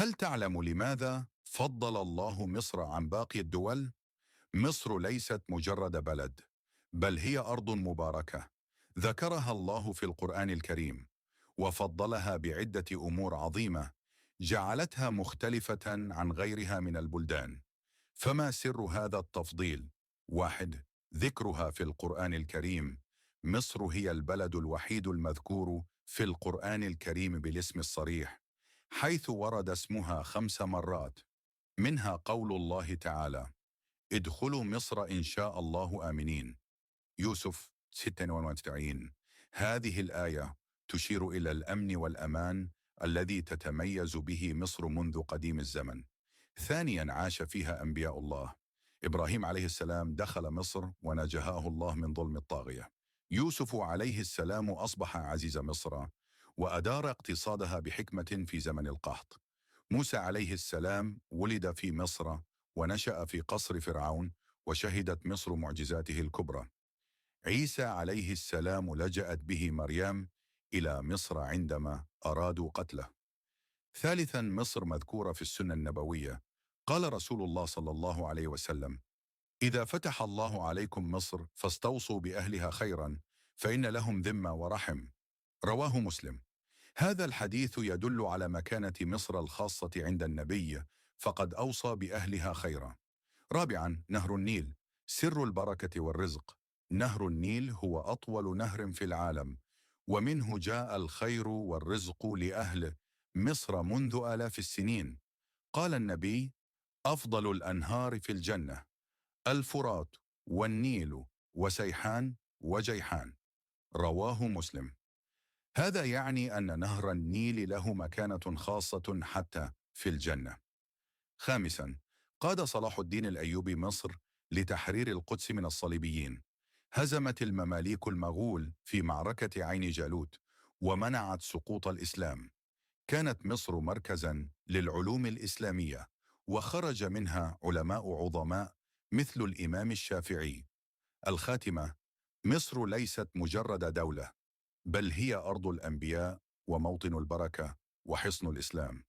هل تعلم لماذا فضل الله مصر عن باقي الدول؟ مصر ليست مجرد بلد، بل هي أرض مباركة ذكرها الله في القرآن الكريم، وفضلها بعدة أمور عظيمة جعلتها مختلفة عن غيرها من البلدان. فما سر هذا التفضيل؟ 1. ذكرها في القرآن الكريم. مصر هي البلد الوحيد المذكور في القرآن الكريم بالاسم الصريح، حيث ورد اسمها 5 مرات، منها قول الله تعالى: ادخلوا مصر إن شاء الله آمنين، يوسف 96. هذه الآية تشير إلى الأمن والأمان الذي تتميز به مصر منذ قديم الزمن. 2. عاش فيها أنبياء الله. إبراهيم عليه السلام دخل مصر ونجاه الله من ظلم الطاغية. يوسف عليه السلام أصبح عزيز مصر وأدار اقتصادها بحكمة في زمن القحط. موسى عليه السلام ولد في مصر ونشأ في قصر فرعون، وشهدت مصر معجزاته الكبرى. عيسى عليه السلام لجأت به مريم إلى مصر عندما أرادوا قتله. 3. مصر مذكورة في السنة النبوية. قال رسول الله صلى الله عليه وسلم: إذا فتح الله عليكم مصر فاستوصوا بأهلها خيرا، فإن لهم ذمة ورحم. رواه مسلم. هذا الحديث يدل على مكانة مصر الخاصة عند النبي، فقد أوصى بأهلها خيرا. 4. نهر النيل، سر البركة والرزق. نهر النيل هو أطول نهر في العالم، ومنه جاء الخير والرزق لأهل مصر منذ آلاف السنين. قال النبي: أفضل الأنهار في الجنة الفرات والنيل وسيحان وجيحان. رواه مسلم. هذا يعني أن نهر النيل له مكانة خاصة حتى في الجنة. 5. قاد صلاح الدين الأيوبي مصر لتحرير القدس من الصليبيين. هزمت المماليك المغول في معركة عين جالوت ومنعت سقوط الإسلام. كانت مصر مركزا للعلوم الإسلامية، وخرج منها علماء عظماء مثل الإمام الشافعي. الخاتمة: مصر ليست مجرد دولة، بل هي أرض الأنبياء وموطن البركة وحصن الإسلام.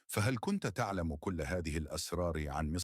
فهل كنت تعلم كل هذه الأسرار عن مصر؟